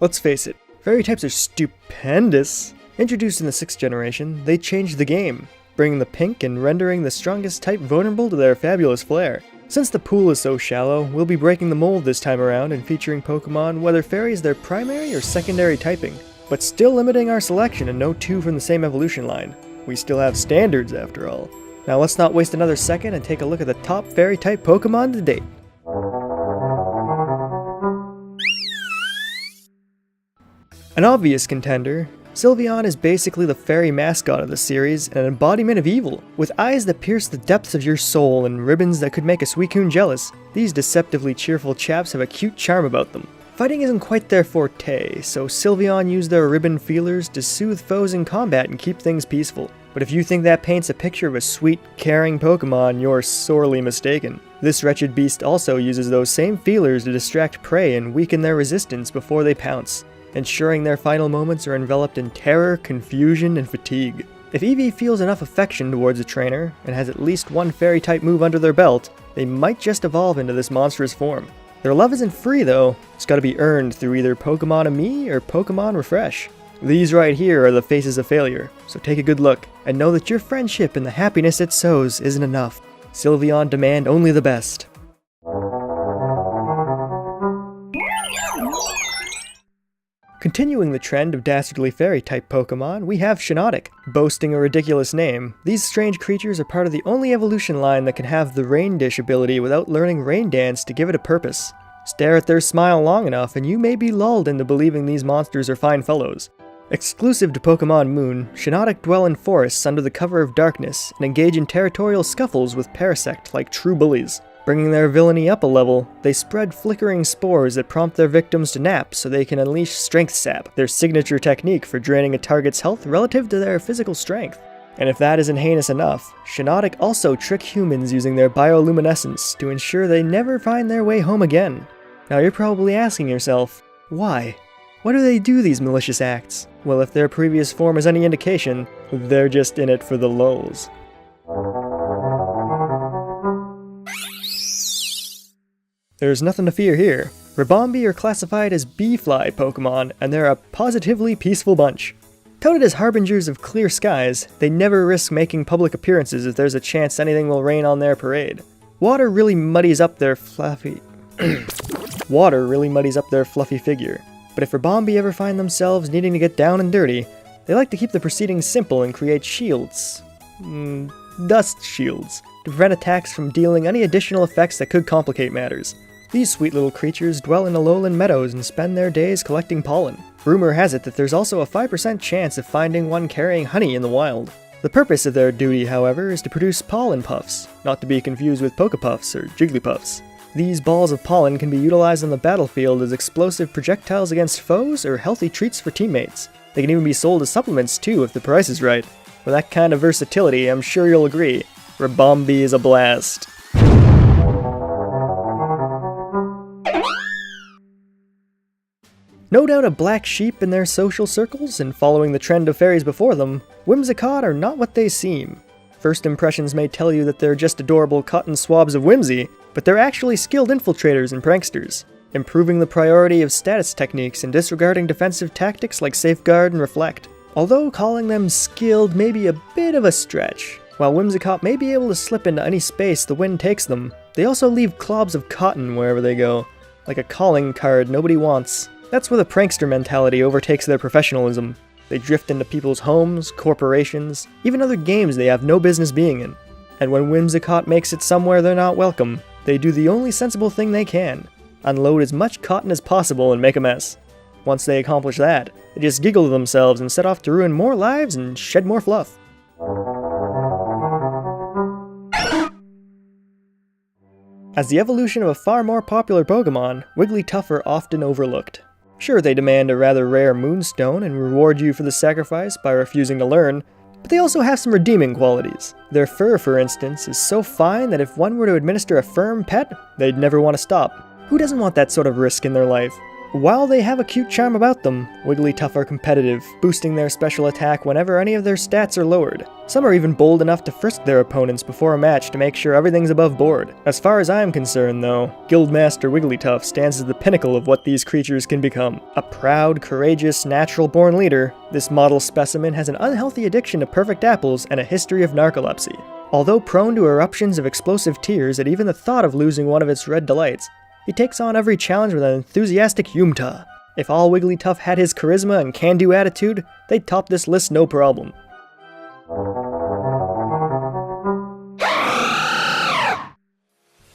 Let's face it, fairy types are stupendous. Introduced in the 6th generation, they changed the game, bringing the pink and rendering the strongest type vulnerable to their fabulous flair. Since the pool is so shallow, we'll be breaking the mold this time around and featuring Pokemon whether fairy is their primary or secondary typing, but still limiting our selection and no two from the same evolution line. We still have standards after all. Now let's not waste another second and take a look at the top fairy type Pokemon to date. An obvious contender, Sylveon is basically the fairy mascot of the series and an embodiment of evil. With eyes that pierce the depths of your soul and ribbons that could make a Suicune jealous, these deceptively cheerful chaps have a cute charm about them. Fighting isn't quite their forte, so Sylveon use their ribbon feelers to soothe foes in combat and keep things peaceful. But if you think that paints a picture of a sweet, caring Pokemon, you're sorely mistaken. This wretched beast also uses those same feelers to distract prey and weaken their resistance before they pounce, ensuring their final moments are enveloped in terror, confusion, and fatigue. If Eevee feels enough affection towards a trainer, and has at least one fairy-type move under their belt, they might just evolve into this monstrous form. Their love isn't free though, it's gotta be earned through either Pokemon Amie or Pokemon Refresh. These right here are the faces of failure, so take a good look, and know that your friendship and the happiness it sows isn't enough. Sylveon demand only the best. Continuing the trend of dastardly fairy-type Pokemon, we have Shiinotic. Boasting a ridiculous name, these strange creatures are part of the only evolution line that can have the Rain Dish ability without learning Rain Dance to give it a purpose. Stare at their smile long enough and you may be lulled into believing these monsters are fine fellows. Exclusive to Pokemon Moon, Shiinotic dwell in forests under the cover of darkness and engage in territorial scuffles with Parasect like true bullies. Bringing their villainy up a level, they spread flickering spores that prompt their victims to nap so they can unleash Strength Sap, their signature technique for draining a target's health relative to their physical strength. And if that isn't heinous enough, Shiinotic also trick humans using their bioluminescence to ensure they never find their way home again. Now you're probably asking yourself, why? Why do they do these malicious acts? Well, if their previous form is any indication, they're just in it for the lulz. There's nothing to fear here. Ribombee are classified as bee-fly Pokemon, and they're a positively peaceful bunch. Touted as harbingers of clear skies, they never risk making public appearances if there's a chance anything will rain on their parade. Water really muddies up their fluffy figure. But if Ribombee ever find themselves needing to get down and dirty, they like to keep the proceedings simple and create shields. Dust shields, to prevent attacks from dealing any additional effects that could complicate matters. These sweet little creatures dwell in the lowland meadows and spend their days collecting pollen. Rumor has it that there's also a 5% chance of finding one carrying honey in the wild. The purpose of their duty, however, is to produce pollen puffs, not to be confused with Pokepuffs or Jigglypuffs. These balls of pollen can be utilized on the battlefield as explosive projectiles against foes or healthy treats for teammates. They can even be sold as supplements too if the price is right. With that kind of versatility, I'm sure you'll agree, Ribombee is a blast. No doubt a black sheep in their social circles, and following the trend of fairies before them, Whimsicott are not what they seem. First impressions may tell you that they're just adorable cotton swabs of whimsy, but they're actually skilled infiltrators and pranksters, improving the priority of status techniques and disregarding defensive tactics like Safeguard and Reflect. Although calling them skilled may be a bit of a stretch. While Whimsicott may be able to slip into any space the wind takes them, they also leave clobs of cotton wherever they go, like a calling card nobody wants. That's where the prankster mentality overtakes their professionalism. They drift into people's homes, corporations, even other games they have no business being in. And when Whimsicott makes it somewhere they're not welcome, they do the only sensible thing they can: unload as much cotton as possible and make a mess. Once they accomplish that, they just giggle to themselves and set off to ruin more lives and shed more fluff. As the evolution of a far more popular Pokemon, Wigglytuff are often overlooked. Sure, they demand a rather rare Moonstone and reward you for the sacrifice by refusing to learn, but they also have some redeeming qualities. Their fur, for instance, is so fine that if one were to administer a firm pet, they'd never want to stop. Who doesn't want that sort of risk in their life? While they have a cute charm about them, Wigglytuff are competitive, boosting their special attack whenever any of their stats are lowered. Some are even bold enough to frisk their opponents before a match to make sure everything's above board. As far as I'm concerned though, Guildmaster Wigglytuff stands as the pinnacle of what these creatures can become. A proud, courageous, natural-born leader, this model specimen has an unhealthy addiction to perfect apples and a history of narcolepsy. Although prone to eruptions of explosive tears at even the thought of losing one of its red delights, he takes on every challenge with an enthusiastic Yumta. If all Wigglytuff had his charisma and can-do attitude, they'd top this list no problem.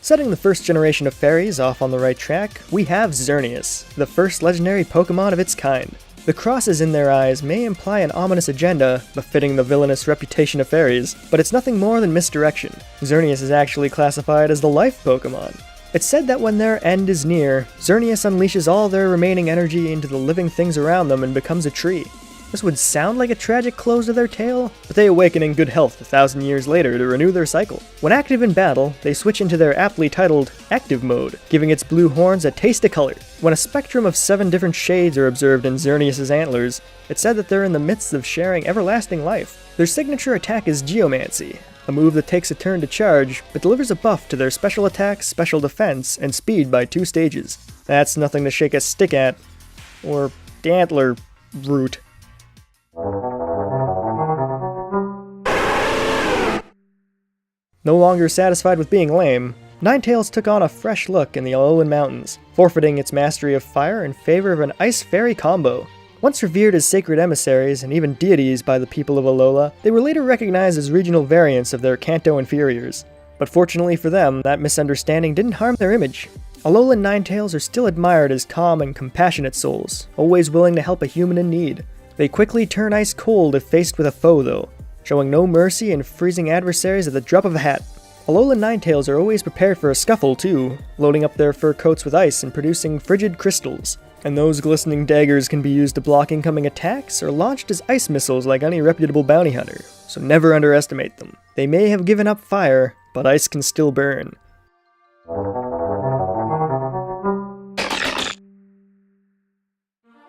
Setting the first generation of fairies off on the right track, we have Xerneas, the first legendary Pokemon of its kind. The crosses in their eyes may imply an ominous agenda, befitting the villainous reputation of fairies, but it's nothing more than misdirection. Xerneas is actually classified as the life Pokemon. It's said that when their end is near, Xerneas unleashes all their remaining energy into the living things around them and becomes a tree. This would sound like a tragic close to their tale, but they awaken in good health 1,000 years later to renew their cycle. When active in battle, they switch into their aptly titled Active Mode, giving its blue horns a taste of color. When a spectrum of 7 different shades are observed in Xerneas' antlers, it's said that they're in the midst of sharing everlasting life. Their signature attack is Geomancy, a move that takes a turn to charge, but delivers a buff to their special attack, special defense, and speed by 2 stages. That's nothing to shake a stick at, or antler root. No longer satisfied with being lame, Ninetales took on a fresh look in the Alolan Mountains, forfeiting its mastery of fire in favor of an Ice Fairy combo. Once revered as sacred emissaries and even deities by the people of Alola, they were later recognized as regional variants of their Kanto inferiors. But fortunately for them, that misunderstanding didn't harm their image. Alolan Ninetales are still admired as calm and compassionate souls, always willing to help a human in need. They quickly turn ice cold if faced with a foe though, showing no mercy and freezing adversaries at the drop of a hat. Alolan Ninetales are always prepared for a scuffle too, loading up their fur coats with ice and producing frigid crystals. And those glistening daggers can be used to block incoming attacks or launched as ice missiles like any reputable bounty hunter, so never underestimate them. They may have given up fire, but ice can still burn.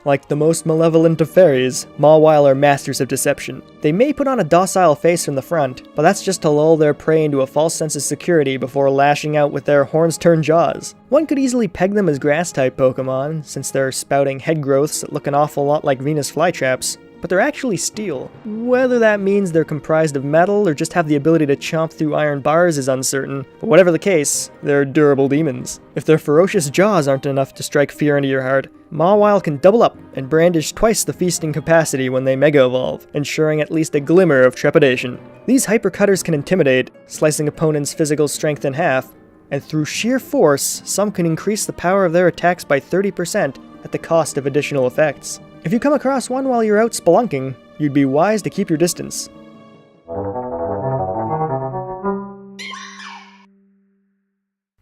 Like the most malevolent of fairies, Mawile are masters of deception. They may put on a docile face from the front, but that's just to lull their prey into a false sense of security before lashing out with their horns-turned jaws. One could easily peg them as grass-type Pokemon, since they're spouting head growths that look an awful lot like Venus flytraps, but they're actually steel. Whether that means they're comprised of metal or just have the ability to chomp through iron bars is uncertain, but whatever the case, they're durable demons. If their ferocious jaws aren't enough to strike fear into your heart, Mawile can double up and brandish twice the feasting capacity when they Mega Evolve, ensuring at least a glimmer of trepidation. These hypercutters can intimidate, slicing opponents' physical strength in half, and through sheer force, some can increase the power of their attacks by 30% at the cost of additional effects. If you come across one while you're out spelunking, you'd be wise to keep your distance.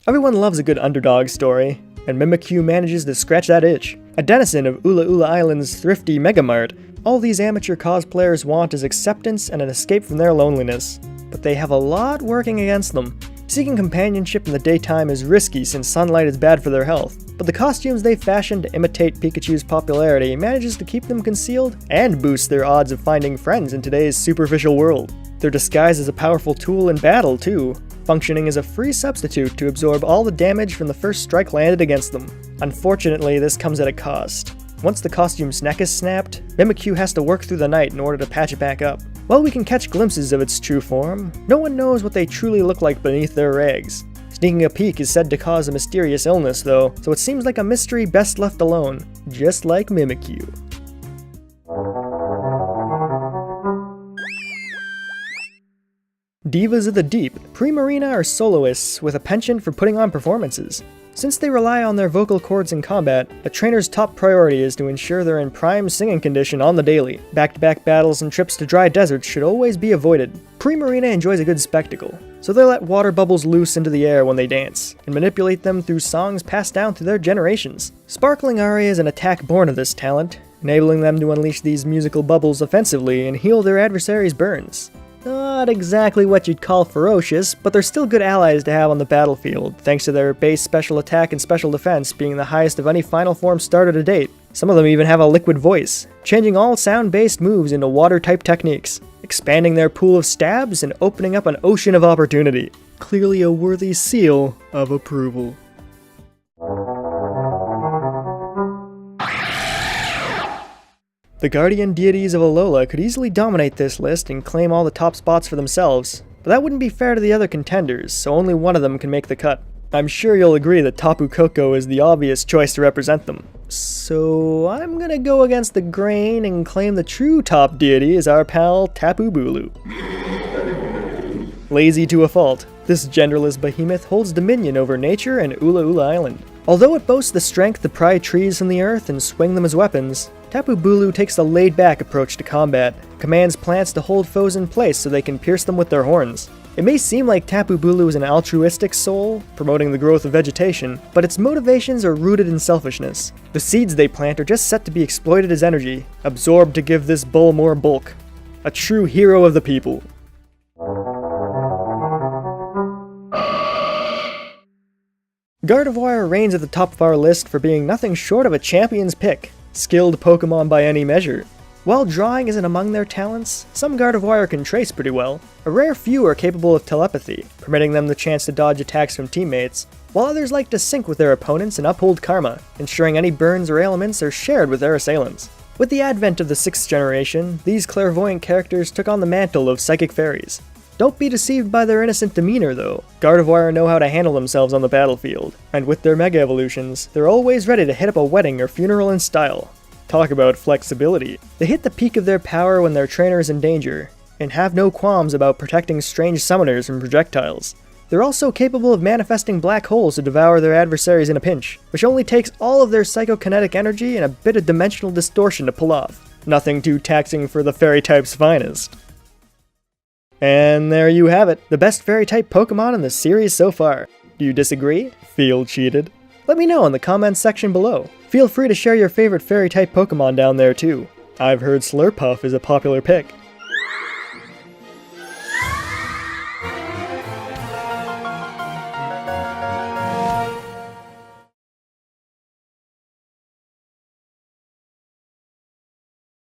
Everyone loves a good underdog story, and Mimikyu manages to scratch that itch. A denizen of Ula Ula Island's thrifty Megamart, all these amateur cosplayers want is acceptance and an escape from their loneliness. But they have a lot working against them. Seeking companionship in the daytime is risky since sunlight is bad for their health, but the costumes they fashioned to imitate Pikachu's popularity manages to keep them concealed and boost their odds of finding friends in today's superficial world. Their disguise is a powerful tool in battle too, functioning as a free substitute to absorb all the damage from the first strike landed against them. Unfortunately, this comes at a cost. Once the costume's neck is snapped, Mimikyu has to work through the night in order to patch it back up. While we can catch glimpses of its true form, no one knows what they truly look like beneath their rags. Sneaking a peek is said to cause a mysterious illness though, so it seems like a mystery best left alone, just like Mimikyu. Divas of the Deep, Primarina are soloists with a penchant for putting on performances. Since they rely on their vocal cords in combat, a trainer's top priority is to ensure they're in prime singing condition on the daily. Back-to-back battles and trips to dry deserts should always be avoided. Primarina enjoys a good spectacle, so they let water bubbles loose into the air when they dance, and manipulate them through songs passed down through their generations. Sparkling Aria is an attack born of this talent, enabling them to unleash these musical bubbles offensively and heal their adversaries' burns. not exactly what you'd call ferocious, but they're still good allies to have on the battlefield, thanks to their base special attack and special defense being the highest of any final form starter to date. Some of them even have a liquid voice, changing all sound-based moves into water-type techniques, expanding their pool of stabs and opening up an ocean of opportunity. Clearly a worthy seal of approval. The guardian deities of Alola could easily dominate this list and claim all the top spots for themselves, but that wouldn't be fair to the other contenders, so only one of them can make the cut. I'm sure you'll agree that Tapu Koko is the obvious choice to represent them. So I'm gonna go against the grain and claim the true top deity is our pal Tapu Bulu. Lazy to a fault, this genderless behemoth holds dominion over nature and Ula Ula Island. Although it boasts the strength to pry trees from the earth and swing them as weapons, Tapu Bulu takes a laid-back approach to combat, commands plants to hold foes in place so they can pierce them with their horns. It may seem like Tapu Bulu is an altruistic soul, promoting the growth of vegetation, but its motivations are rooted in selfishness. The seeds they plant are just set to be exploited as energy, absorbed to give this bull more bulk. A true hero of the people. Gardevoir reigns at the top of our list for being nothing short of a champion's pick, skilled Pokemon by any measure. While drawing isn't among their talents, some Gardevoir can trace pretty well. A rare few are capable of telepathy, permitting them the chance to dodge attacks from teammates, while others like to sync with their opponents and uphold karma, ensuring any burns or ailments are shared with their assailants. With the advent of the 6th generation, these clairvoyant characters took on the mantle of psychic fairies. Don't be deceived by their innocent demeanor though. Gardevoir know how to handle themselves on the battlefield, and with their Mega Evolutions, they're always ready to hit up a wedding or funeral in style. Talk about flexibility. They hit the peak of their power when their trainer is in danger, and have no qualms about protecting strange summoners from projectiles. They're also capable of manifesting black holes to devour their adversaries in a pinch, which only takes all of their psychokinetic energy and a bit of dimensional distortion to pull off. Nothing too taxing for the fairy type's finest. And there you have it, the best fairy type Pokemon in the series so far. Do you disagree? Feel cheated? Let me know in the comments section below. Feel free to share your favorite fairy type Pokemon down there too. I've heard Slurpuff is a popular pick.